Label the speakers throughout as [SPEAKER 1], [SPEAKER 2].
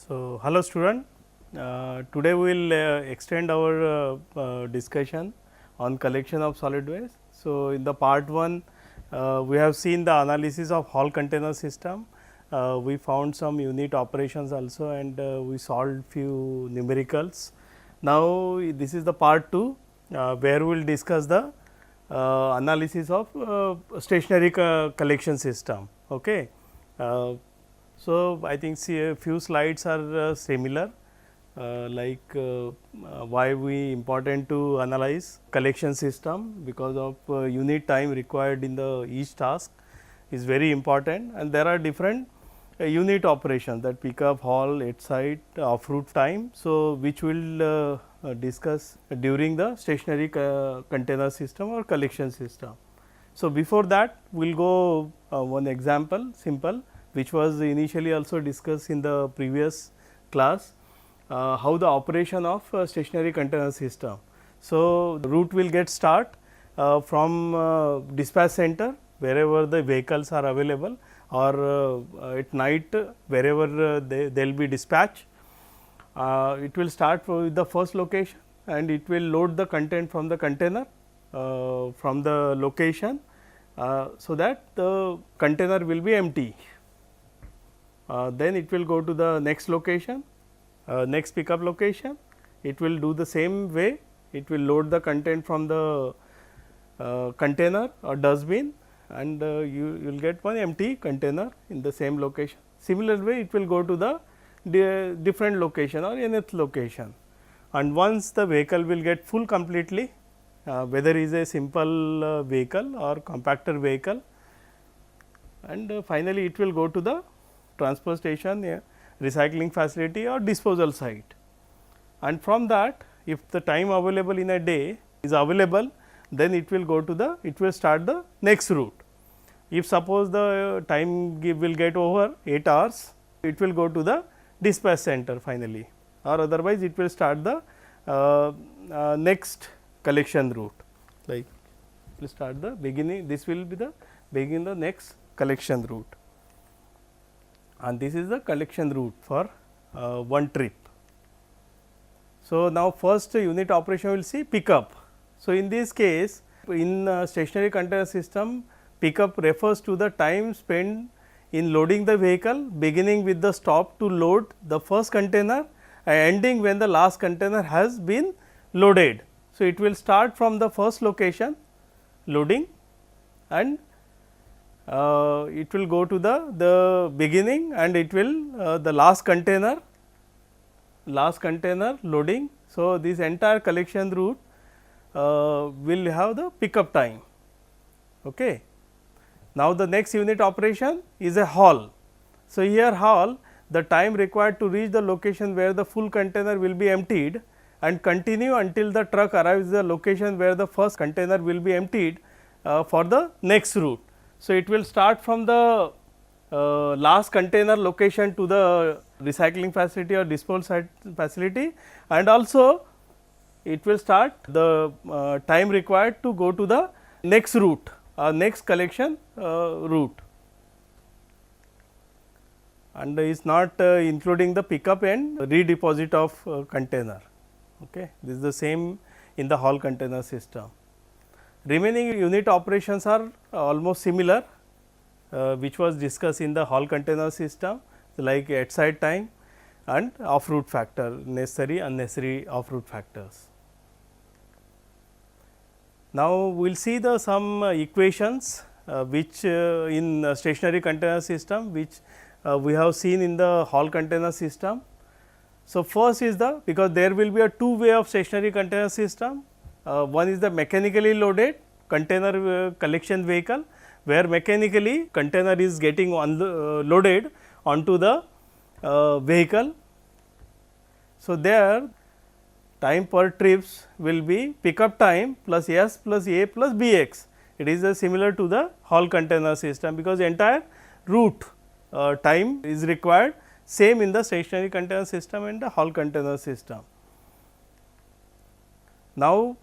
[SPEAKER 1] So, hello student, today we will extend our discussion on collection of solid waste. So, in the part 1 we have seen the analysis of Hall container system, we found some unit operations also and we solved few numericals. Now, this is the part 2 where we will discuss the analysis of stationary collection system. Okay. So, I think see a few slides are similar why we important to analyze collection system, because of unit time required in the each task is very important, and there are different unit operations that pick up, haul, at site, off route time. So, which we will discuss during the stationary container system or collection system. So, before that we will go one example simple, which was initially also discussed in the previous class, how the operation of stationary container system. So, the route will get start from dispatch center wherever the vehicles are available, or at night wherever they will be dispatched. It will start with the first location and it will load the content from the container from the location, so that the container will be empty. Then it will go to the next location, next pickup location. It will do the same way. It will load the content from the container or dustbin, and you will get one empty container in the same location. Similar way, it will go to the different location or nth location, and once the vehicle will get full completely, whether is a simple vehicle or compactor vehicle, and finally, it will go to the transfer station, recycling facility or disposal site. And from that, if the time available in a day is available, then it will go to the, it will start the next route. If suppose the time will get over 8 hours, it will go to the dispatch center finally, or otherwise it will start the next collection route, like it will start the beginning, this will be the begin the next collection route, and this is the collection route for one trip. So, now first unit operation will see pickup. So, in this case, in stationary container system, pickup refers to the time spent in loading the vehicle, beginning with the stop to load the first container and ending when the last container has been loaded. So, it will start from the first location loading, and it will go to the beginning, and it will the last container loading. So, this entire collection route will have the pickup time. Okay. Now, the next unit operation is a haul. So, here haul, the time required to reach the location where the full container will be emptied and continue until the truck arrives at the location where the first container will be emptied for the next route. So, it will start from the last container location to the recycling facility or disposal facility, and also it will start the time required to go to the next route, next collection route, and is not including the pickup and redeposit of container. Okay. This is the same in the Hall container system. Remaining unit operations are almost similar, which was discussed in the Hall container system, like at site time and off route factor, necessary unnecessary off route factors. Now, we will see the some equations which in stationary container system, which we have seen in the Hall container system. So, first is the, because there will be a two way of stationary container system. One is the mechanically loaded container collection vehicle, where mechanically container is getting loaded onto the vehicle. So, there time per trips will be pickup time plus S plus A plus Bx. It is similar to the Hall container system, because entire route time is required same in the stationary container system and the Hall container system. Now,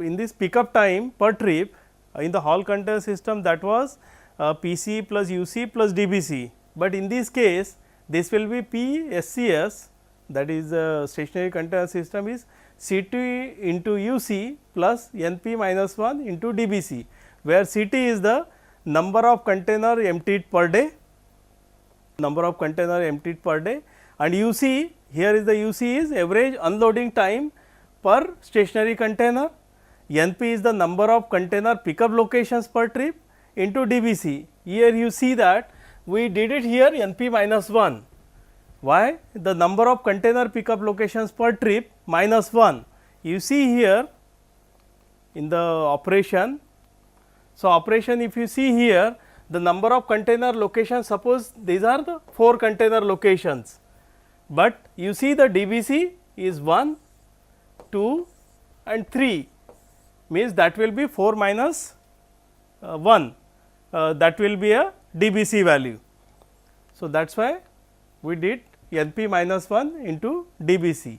[SPEAKER 1] in this pickup time per trip in the Hall container system, that was PC plus UC plus DBC, but in this case this will be PSCS, that is stationary container system, is CT into UC plus NP minus 1 into DBC, where CT is the number of container emptied per day, number of container emptied per day, and UC, here is the UC is average unloading time per stationary container, NP is the number of container pickup locations per trip into DBC. Here you see that we did it here NP minus 1. Why? The number of container pickup locations per trip minus 1. You see here in the operation. So, operation if you see here, the number of container locations, suppose these are the 4 container locations, but you see the DBC is 1, 2 and 3, means that will be 4 minus 1, that will be a DBC value. So, that is why we did NP minus 1 into DBC,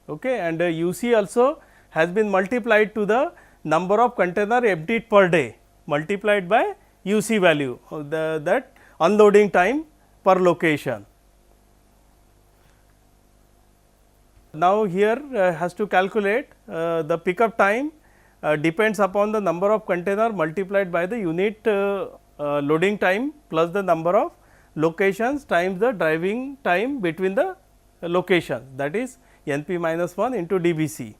[SPEAKER 1] okay. And UC also has been multiplied to the number of container emptied per day, multiplied by UC value, that unloading time per location. Now, here has to calculate the pickup time depends upon the number of container multiplied by the unit loading time plus the number of locations times the driving time between the locations, that is NP minus 1 into DBC.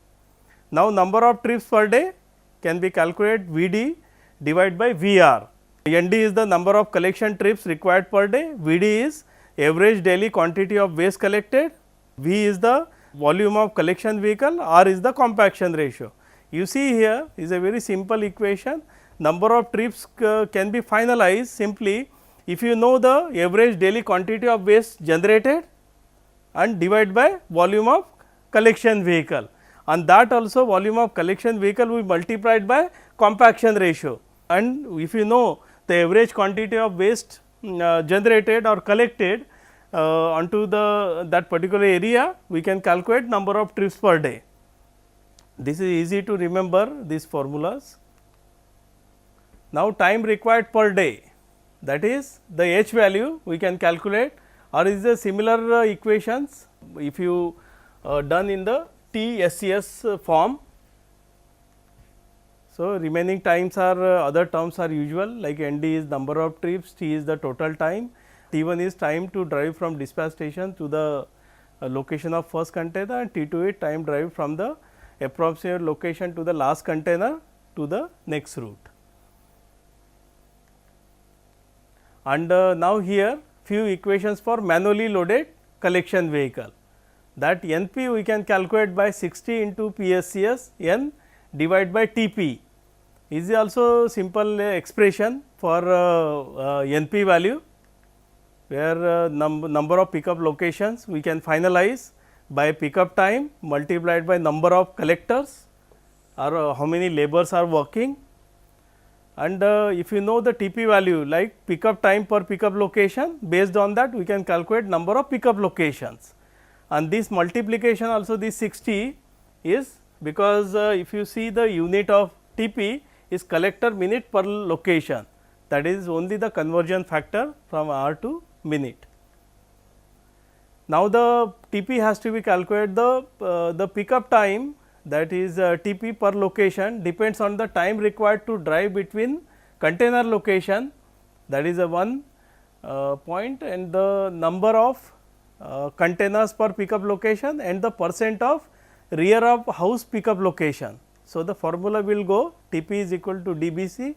[SPEAKER 1] Now, number of trips per day can be calculated VD divided by VR. ND is the number of collection trips required per day, VD is average daily quantity of waste collected, V is the volume of collection vehicle, R is the compaction ratio. You see here is a very simple equation. Number of trips can be finalized simply if you know the average daily quantity of waste generated and divide by volume of collection vehicle, and that also volume of collection vehicle will be multiplied by compaction ratio, and if you know the average quantity of waste generated or collected onto that particular area, we can calculate number of trips per day. This is easy to remember these formulas. Now, time required per day, that is the H value we can calculate, or is the similar equations if you done in the TSCS form. So, remaining times are other terms are usual, like ND is number of trips, T is the total time, T1 is time to drive from dispatch station to the location of first container, and T2 is time drive from the approximate location to the last container to the next route. And now, here few equations for manually loaded collection vehicle, that NP we can calculate by 60 into PSCS N divided by TP is also simple expression for NP value, where number of pickup locations we can finalize by pickup time multiplied by number of collectors or how many laborers are working, and if you know the TP value like pickup time per pickup location, based on that we can calculate number of pickup locations, and this multiplication also this 60 is because if you see the unit of TP is collector minute per location, that is only the conversion factor from hour to minute. Now, the TP has to be calculated, the pickup time, that is TP per location depends on the time required to drive between container location, that is a one point, and the number of containers per pickup location and the percent of rear of house pickup location. So, the formula will go TP is equal to DBC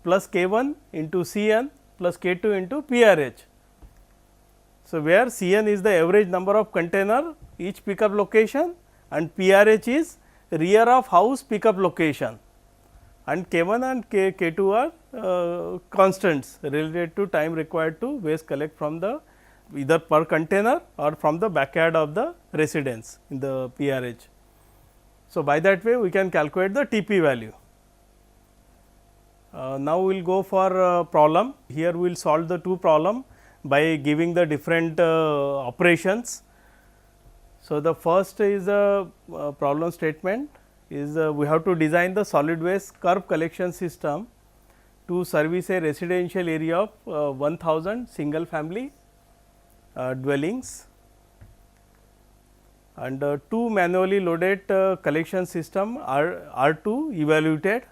[SPEAKER 1] plus K1 into Cn plus K2 into PRH. So, where Cn is the average number of container each pickup location and PRH is rear of house pickup location, and K1 and K2 are constants related to time required to waste collect from the either per container or from the backyard of the residence in the PRH. So, by that way we can calculate the TP value. Now, we will go for problem. Here we will solve the two problem by giving the different operations. So, the first is a problem statement is we have to design the solid waste curb collection system to service a residential area of 1000 single family dwellings, and 2 manually loaded collection system are to evaluated.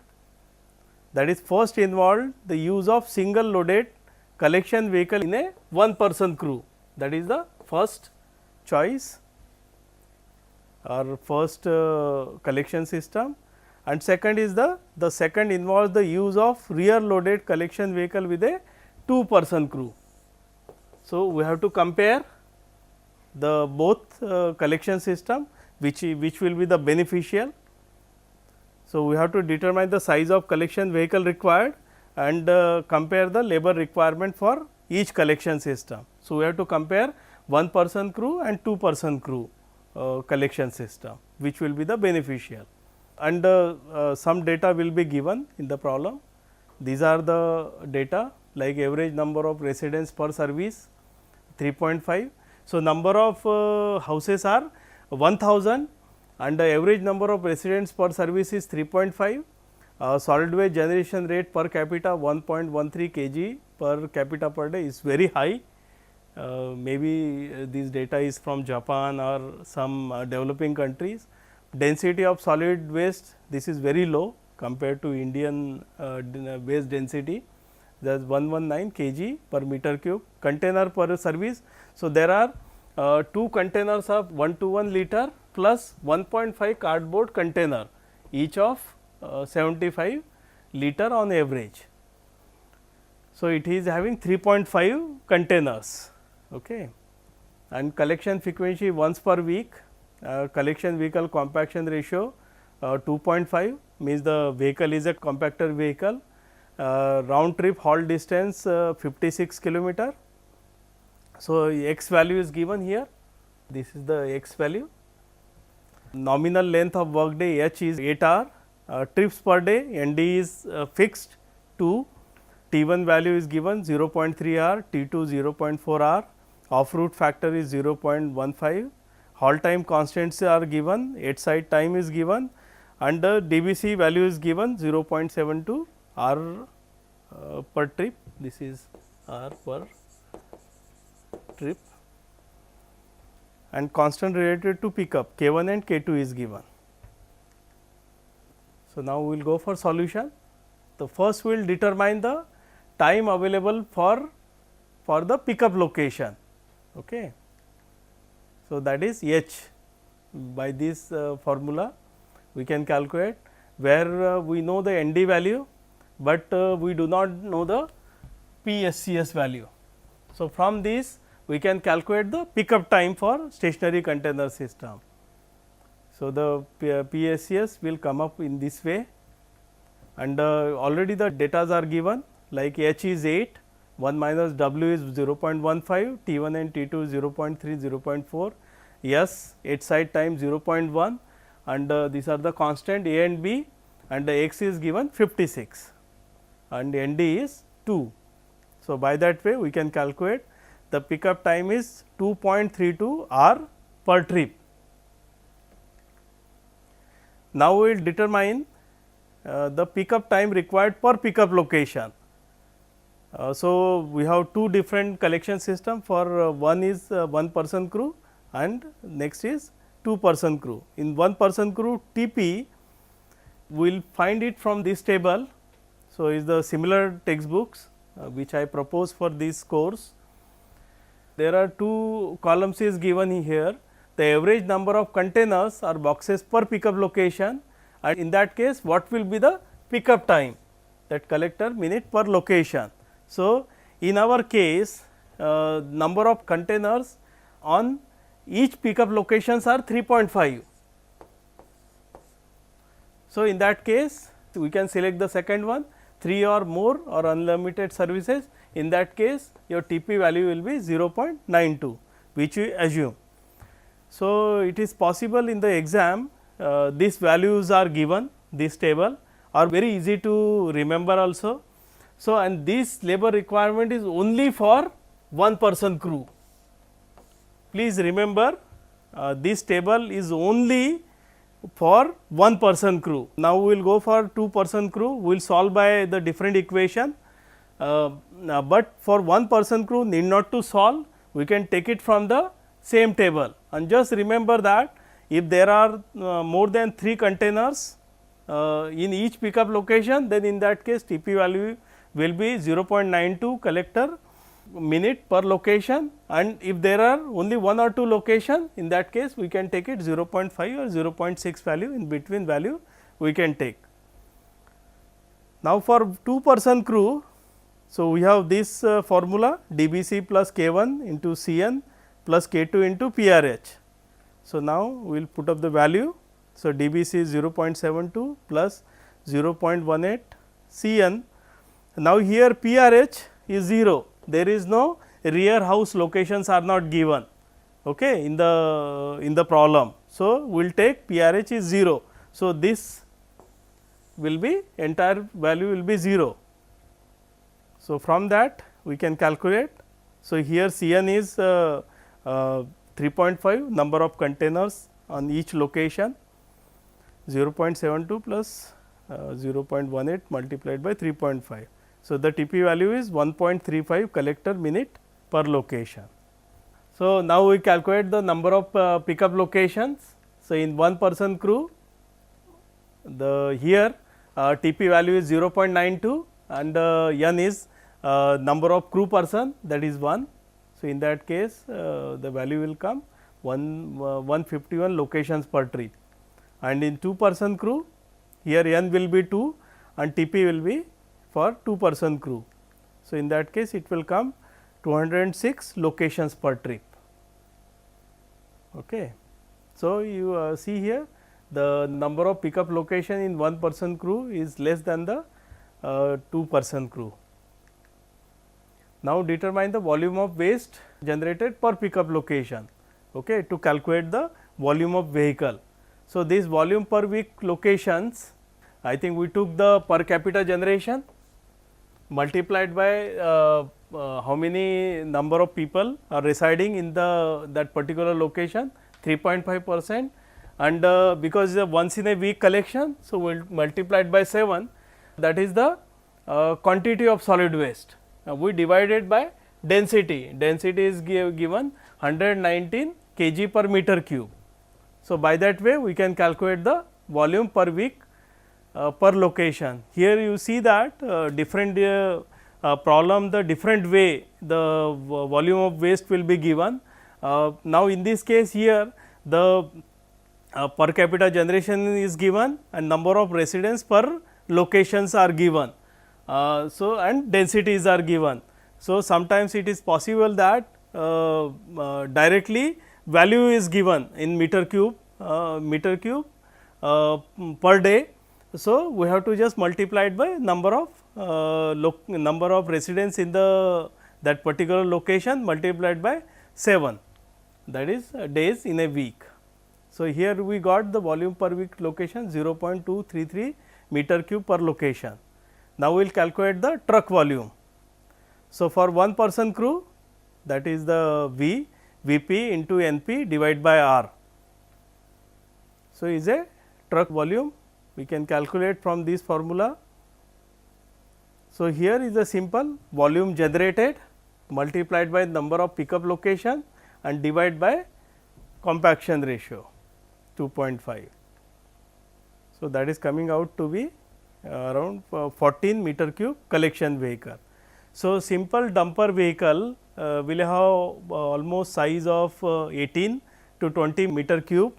[SPEAKER 1] That is, first involved the use of single loaded collection vehicle in a 1 person crew, that is the first choice or first collection system, and second is the second involves the use of rear loaded collection vehicle with a 2 person crew. So, we have to compare the both collection system which will be the beneficial. So, we have to determine the size of collection vehicle required and compare the labor requirement for each collection system. So, we have to compare 1 person crew and 2 person crew collection system, which will be the beneficial, and some data will be given in the problem. These are the data like average number of residents per service 3.5. So, number of houses are 1000 and the average number of residents per service is 3.5. Solid waste generation rate per capita 1.13 kg per capita per day is very high. Maybe this data is from Japan or some developing countries. Density of solid waste, this is very low compared to Indian waste density, that is 119 kg per meter cube. Container per service. So, there are 2 containers of 1 to 1 liter plus 1.5 cardboard container, each of 75 liter on average. So, it is having 3.5 containers, okay. And collection frequency once per week, collection vehicle compaction ratio 2.5, means the vehicle is a compactor vehicle, round trip haul distance 56 kilometer. So, x value is given here, this is the x value. Nominal length of work day h is 8 hour, trips per day ND is fixed 2, T1 value is given 0.3 hour, T2 0.4 hour, off route factor is 0.15, halt time constants are given, at site time is given, and the DBC value is given 0.72 hour per trip, this is hour per trip, and constant related to pickup K1 and K2 is given. So, now we will go for solution. The first we will determine the time available for the pickup location. Okay. So, that is H. By this formula we can calculate, where we know the ND value, but we do not know the PSCS value. So, from this we can calculate the pickup time for stationary container system. So, the PSCS will come up in this way, and already the data are given like H is 8, 1 minus W is 0.15, T1 and T2 is 0.3, 0.4, S at site time 0.1, and these are the constant A and B, and the X is given 56 and ND is 2. So, by that way we can calculate the pickup time is 2.32 hour per trip. Now, we will determine the pickup time required per pickup location. So, we have 2 different collection system, for one is 1 person crew and next is 2 person crew. In 1 person crew TP we will find it from this table. So, is the similar textbooks which I propose for this course. There are 2 columns is given here, the average number of containers or boxes per pickup location, and in that case what will be the pickup time, that collector minute per location. So, in our case number of containers on each pickup locations are 3.5. So, in that case we can select the second one, 3 or more or unlimited services. In that case your TP value will be 0.92, which we assume. So, it is possible in the exam these values are given, this table are very easy to remember also. So, and this labor requirement is only for 1 person crew. Please remember this table is only for 1 person crew. Now, we will go for 2 person crew, we will solve by the different equation, but for 1 person crew need not to solve, we can take it from the same table. And just remember that if there are more than 3 containers in each pickup location, then in that case TP value will be 0.92 collector minute per location, and if there are only 1 or 2 location, in that case we can take it 0.5 or 0.6 value, in between value we can take. Now, for 2 person crew, so we have this formula dBc plus K1 into Cn plus K2 into PRH. So, now we will put up the value. So, dBc is 0.72 plus 0.18 Cn. Now, here PRH is 0, there is no rear house locations are not given, okay, in the problem. So, we will take PRH is 0. So, this will be entire value will be 0. So, from that we can calculate. So, here Cn is 3.5 number of containers on each location, 0.72 plus 0.18 multiplied by 3.5. So, the TP value is 1.35 collector minute per location. So, now we calculate the number of pickup locations. So, in 1 person crew, the here TP value is 0.92 and n is number of crew person, that is 1. So, in that case the value will come 151 locations per trip, and in 2 person crew here n will be 2 and TP will be for 2 person crew. So, in that case it will come 206 locations per trip. Okay. So, you see here the number of pickup location in 1 person crew is less than the 2 person crew. Now, determine the volume of waste generated per pickup location, okay, to calculate the volume of vehicle. So, this volume per week locations, I think we took the per capita generation multiplied by how many number of people are residing in that particular location, 3.5%, and because it is a once in a week collection. So, we will multiply it by 7, that is the quantity of solid waste. Now, we divided by density, density is given 119 kg per meter cube. So, by that way we can calculate the volume per week per location. Here you see that different problem, the different way the volume of waste will be given. Now, in this case here the per capita generation is given and number of residents per locations are given. So, and densities are given. So, sometimes it is possible that directly value is given in meter cube per day. So, we have to just multiply it by number of residents in that particular location multiplied by 7, that is days in a week. So, here we got the volume per week location 0.233 meter cube per location. Now, we will calculate the truck volume. So, for 1 person crew, that is the Vp into Np divided by R. So, is a truck volume, we can calculate from this formula. So, here is a simple volume generated multiplied by number of pickup location and divide by compaction ratio 2.5. So, that is coming out to be around 14 meter cube collection vehicle. So, simple dumper vehicle will have almost size of 18 to 20 meter cube.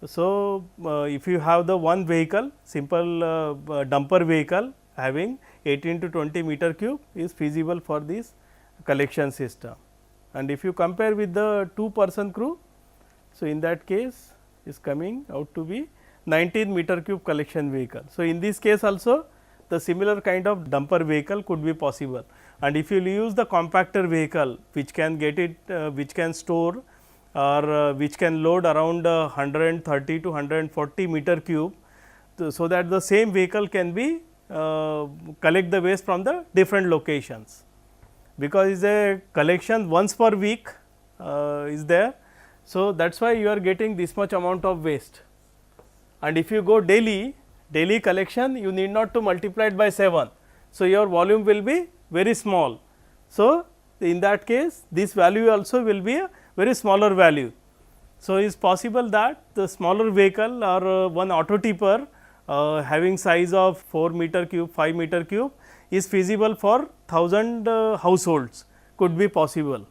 [SPEAKER 1] So, if you have the one vehicle, simple dumper vehicle having 18 to 20 meter cube is feasible for this collection system. And if you compare with the 2 person crew, so in that case is coming out to be 19 meter cube collection vehicle. So, in this case also the similar kind of dumper vehicle could be possible, and if you use the compactor vehicle which can get it which can store or which can load around 130 to 140 meter cube. So, that the same vehicle can be collect the waste from the different locations, because it is a collection once per week is there. So, that is why you are getting this much amount of waste, and if you go daily collection, you need not to multiply it by 7. So, your volume will be very small. So, in that case this value also will be a very smaller value. So, it is possible that the smaller vehicle or one auto tipper having size of 4 meter cube, 5 meter cube is feasible for 1000 households, could be possible.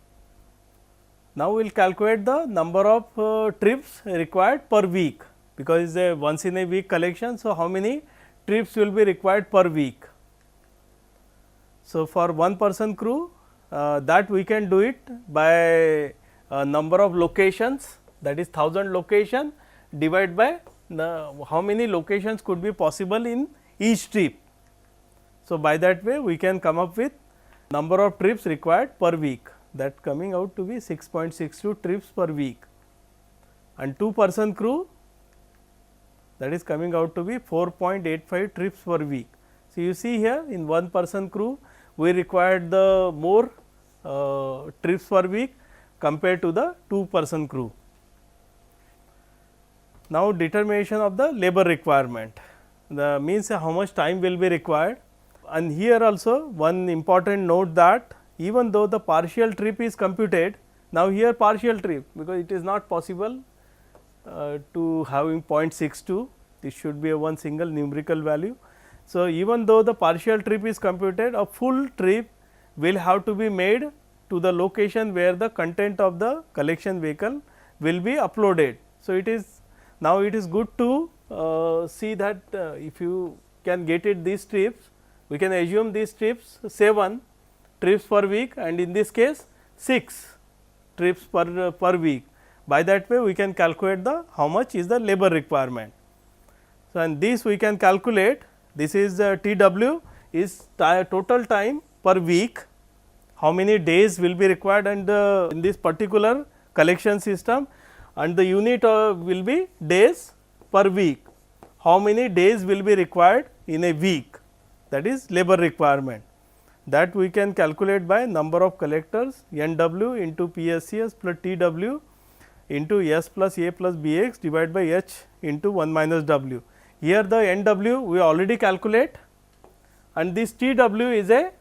[SPEAKER 1] Now, we will calculate the number of trips required per week, because it is a once in a week collection. So, how many trips will be required per week? So, for one person crew that we can do it by number of locations, that is 1000 location divided by how many locations could be possible in each trip. So, by that way we can come up with number of trips required per week, that coming out to be 6.62 trips per week, and 2 person crew, that is coming out to be 4.85 trips per week. So, you see here in 1 person crew we required the more trips per week compared to the 2 person crew. Now, determination of the labor requirement, the means how much time will be required, and here also one important note that even though the partial trip is computed, now here partial trip, because it is not possible to having 0.62, this should be a one single numerical value. So, even though the partial trip is computed, a full trip will have to be made to the location where the content of the collection vehicle will be uploaded. So, it is now it is good to see that if you can get it these trips, we can assume these trips 7 trips per week, and in this case 6 trips per week. By that way we can calculate the how much is the labor requirement. So, and this we can calculate, this is TW is total time per week, how many days will be required, and in this particular collection system, and the unit will be days per week, how many days will be required in a week, that is labor requirement, that we can calculate by number of collectors NW into PSCS plus TW into S plus A plus Bx divided by H into 1 minus W. Here the NW we already calculate, and this TW is a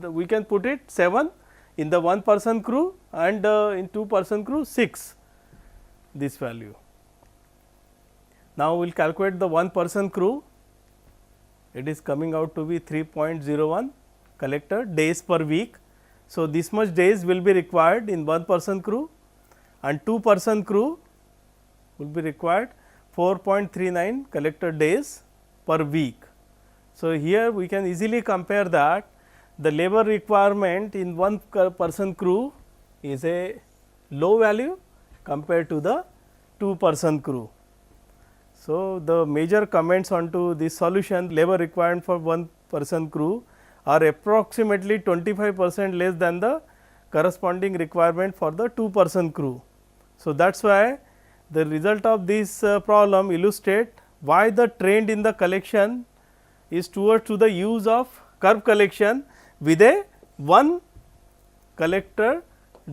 [SPEAKER 1] we can put it 7 in the 1 person crew, and in 2 person crew 6 this value. Now, we will calculate the 1 person crew, it is coming out to be 3.01 collector days per week. So, this much days will be required in 1 person crew, and 2 person crew will be required 4.39 collector days per week. So, here we can easily compare that the labor requirement in 1 person crew is a low value compared to the 2 person crew. So, the major comments onto this solution, labor requirement for 1 person crew are approximately 25% less than the corresponding requirement for the 2 person crew. So, that is why the result of this problem illustrate why the trend in the collection is towards to the use of curb collection with a one collector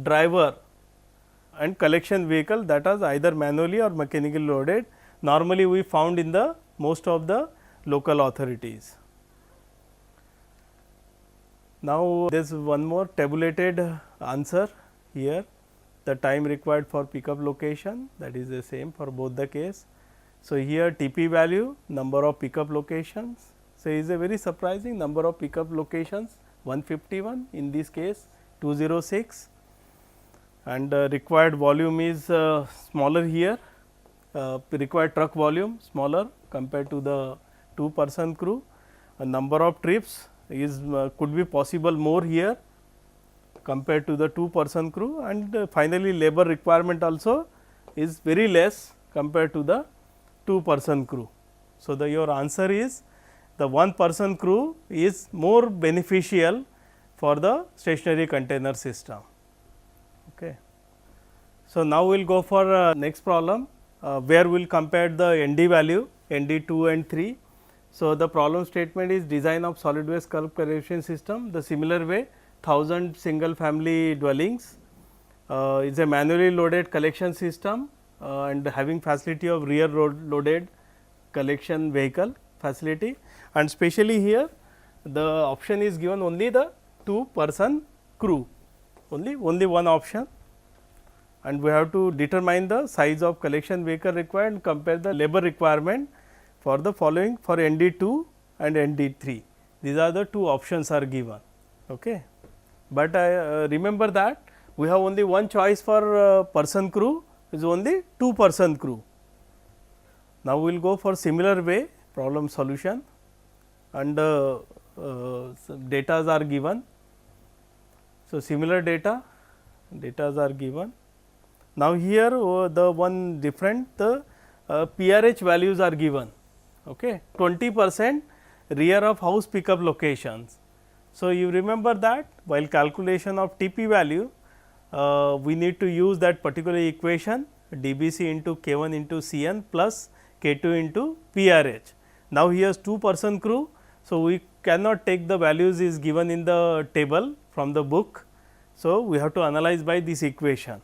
[SPEAKER 1] driver and collection vehicle, that is either manually or mechanically loaded, normally we found in the most of the local authorities. Now, there is one more tabulated answer here, the time required for pickup location, that is the same for both the case. So, here TP value, number of pickup locations. So, is a very surprising number of pickup locations 151, in this case 206, and required volume is smaller here, required truck volume smaller compared to the 2 person crew, a number of trips is could be possible more here compared to the 2 person crew, and finally, labor requirement also is very less compared to the 2 person crew. So, your answer is the 1 person crew is more beneficial for the stationary container system. Okay. So, now we will go for next problem where we will compare the ND value ND 2 and 3. So, the problem statement is design of solid waste curb collection system the similar way 1000 single family dwellings is a manually loaded collection system and having facility of rear loaded collection vehicle facility, and specially here the option is given only the 2 person crew, only one option, and we have to determine the size of collection vehicle required and compare the labor requirement for the following for ND2 and ND3. These are the two options are given. Okay. But I remember that we have only one choice for person crew is only 2-person crew. Now, we will go for similar way problem solution, and data are given. So, similar data are given. Now, here the one different the PRH values are given, okay. 20% rear of house pickup locations. So, you remember that while calculation of TP value, we need to use that particular equation dBc into K1 into Cn plus K2 into PRH. Now, here is 2-person crew. So, we cannot take the values is given in the table from the book. So, we have to analyze by this equation.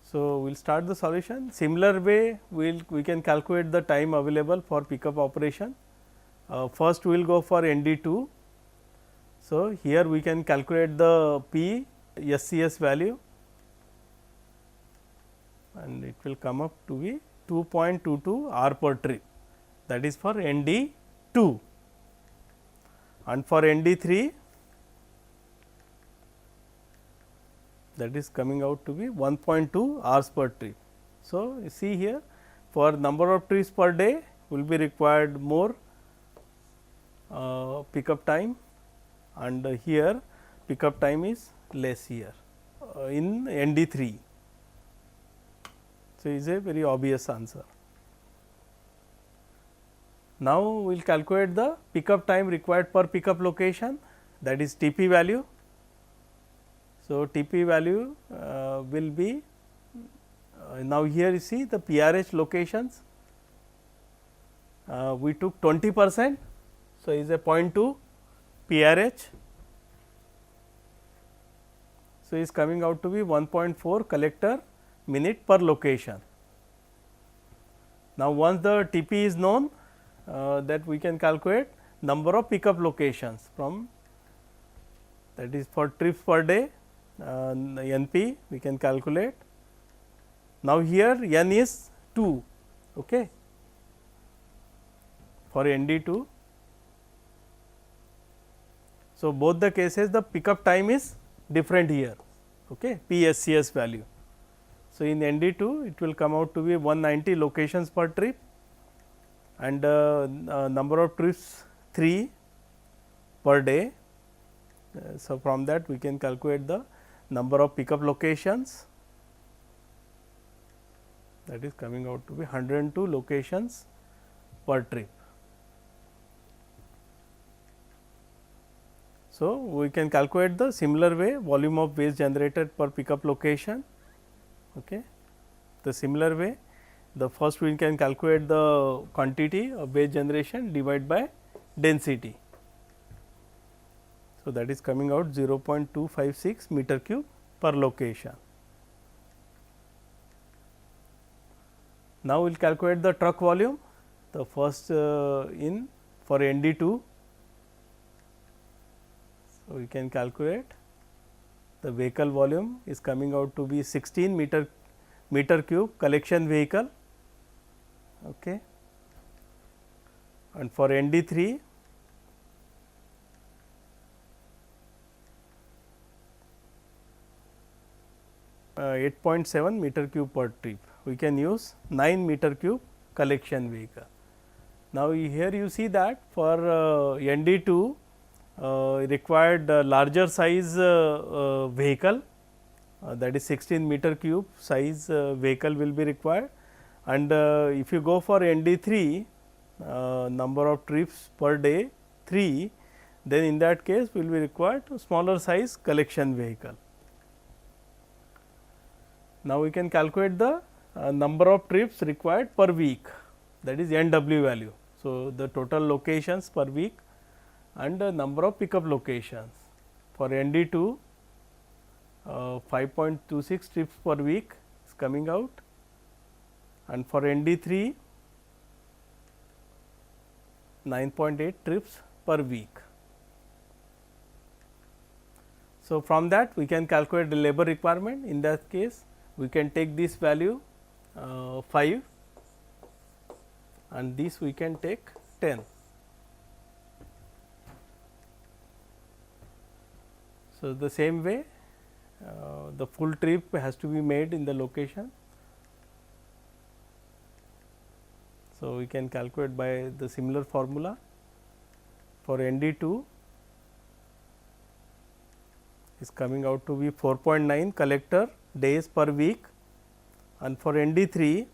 [SPEAKER 1] So, we will start the solution. Similar way we can calculate the time available for pickup operation. First we will go for ND2. So, here we can calculate the P SCS value, and it will come up to be 2.22 hour per trip, that is for ND2, and for ND3 that is coming out to be 1.2 hours per trip. So, you see here for number of trips per day will be required more pickup time, and here pickup time is less here in ND3. So, it is a very obvious answer. Now, we will calculate the pickup time required per pickup location, that is TP value. So, TP value will be now here you see the PRH locations, we took 20%. So, is a 0.2 PRH. So, is coming out to be 1.4 collector minute per location. Now, once the TP is known, that we can calculate number of pickup locations from, that is for trips per day, NP we can calculate. Now, here N is 2, okay, for ND2. So, both the cases the pickup time is different here, okay, PSCS value. So, in ND2 it will come out to be 190 locations per trip, and number of trips 3 per day. So, from that we can calculate the number of pickup locations, that is coming out to be 102 locations per trip. So, we can calculate the similar way volume of waste generated per pickup location. Okay. The similar way, the first we can calculate the quantity of waste generation divided by density. So, that is coming out 0.256 meter cube per location. Now, we will calculate the truck volume, the first in for ND2. So, we can calculate the vehicle volume is coming out to be 16 meter cube collection vehicle, okay. And for ND3 8.7 meter cube per trip, we can use 9 meter cube collection vehicle. Now, here you see that for ND2 required larger size vehicle, that is 16 meter cube size vehicle will be required, and if you go for ND3 number of trips per day 3, then in that case will be required smaller size collection vehicle. Now, we can calculate the number of trips required per week, that is NW value. So, the total locations per week and the number of pickup locations. For ND2 5.26 trips per week is coming out, and for ND3 9.8 trips per week. So, from that we can calculate the labor requirement. In that case, we can take this value 5 and this we can take 10. So, the same way the full trip has to be made in the location. So, we can calculate by the similar formula for ND2 is coming out to be 4.9 collector days per week, and for ND3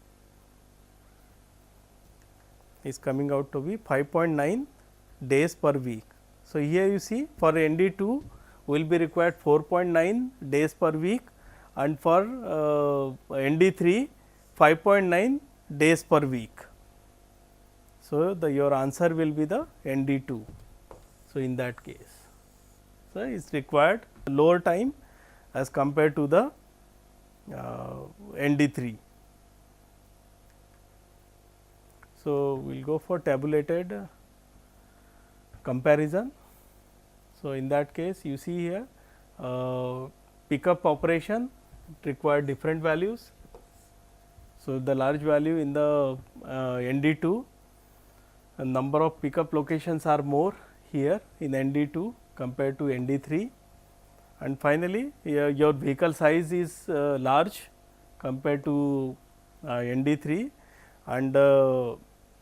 [SPEAKER 1] is coming out to be 5.9 days per week. So, here you see for ND2 will be required 4.9 days per week, and for ND3 5.9 days per week. So, your answer will be the ND2. So, in that case, so it is required lower time as compared to the ND3. So, we will go for tabulated comparison. So, in that case you see here pickup operation required different values. So, the large value in the ND2, number of pickup locations are more here in ND2 compared to ND3, and finally, your vehicle size is large compared to ND3, and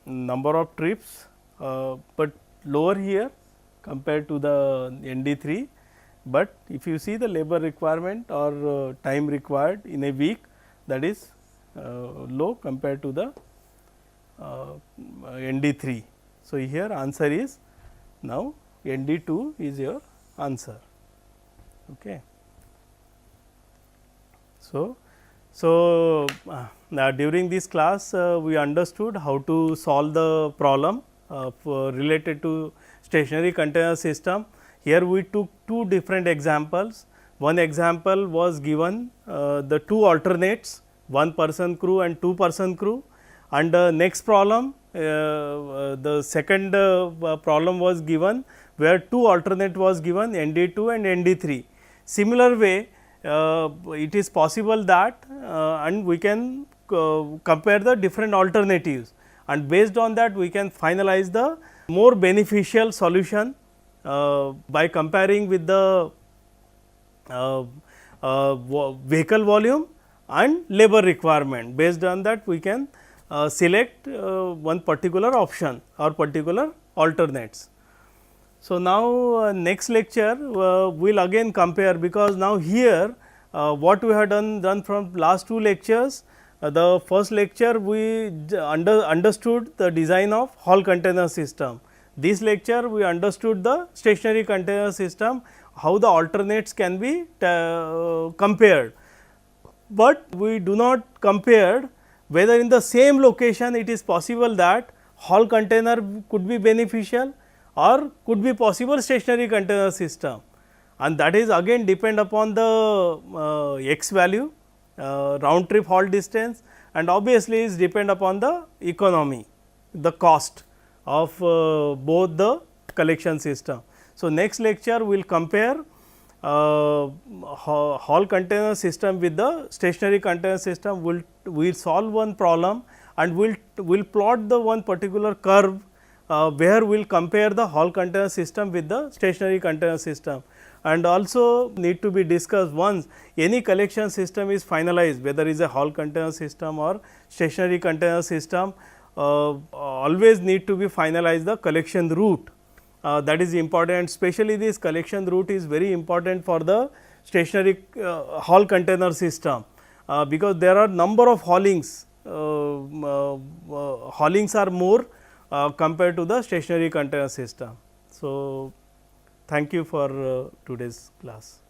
[SPEAKER 1] number of trips, but lower here compared to the ND3, but if you see the labor requirement or time required in a week, that is low compared to the ND3. So, here answer is now ND2 is your answer. Okay. So, during this class we understood how to solve the problem related to stationary container system. Here we took two different examples. One example was given the two alternates, 1 person crew and 2 person crew, and next problem the second problem was given where two alternate was given ND2 and ND3. Similar way it is possible that and we can compare the different alternatives, and based on that we can finalize the more beneficial solution by comparing with the vehicle volume and labor requirement. Based on that we can select one particular option or particular alternates. So, now next lecture we will again compare, because now here what we have done from last two lectures. The first lecture we understood the design of Hall container system. This lecture we understood the stationary container system, how the alternates can be compared, but we do not compare whether in the same location it is possible that Hall container could be beneficial or could be possible stationary container system, and that is again depend upon the x value, round trip haul distance, and obviously is depend upon the economy, the cost of both the collection system. So, next lecture we will compare Hall container system with the stationary container system. We will solve one problem and we will plot the one particular curve where we will compare the Hall container system with the stationary container system. And also need to be discussed once any collection system is finalized, whether is a Hall container system or stationary container system, always need to be finalized the collection route. That is important, especially this collection route is very important for the stationary Hall container system, because there are number of haulings, haulings are more compared to the stationary container system. So, thank you for today's class.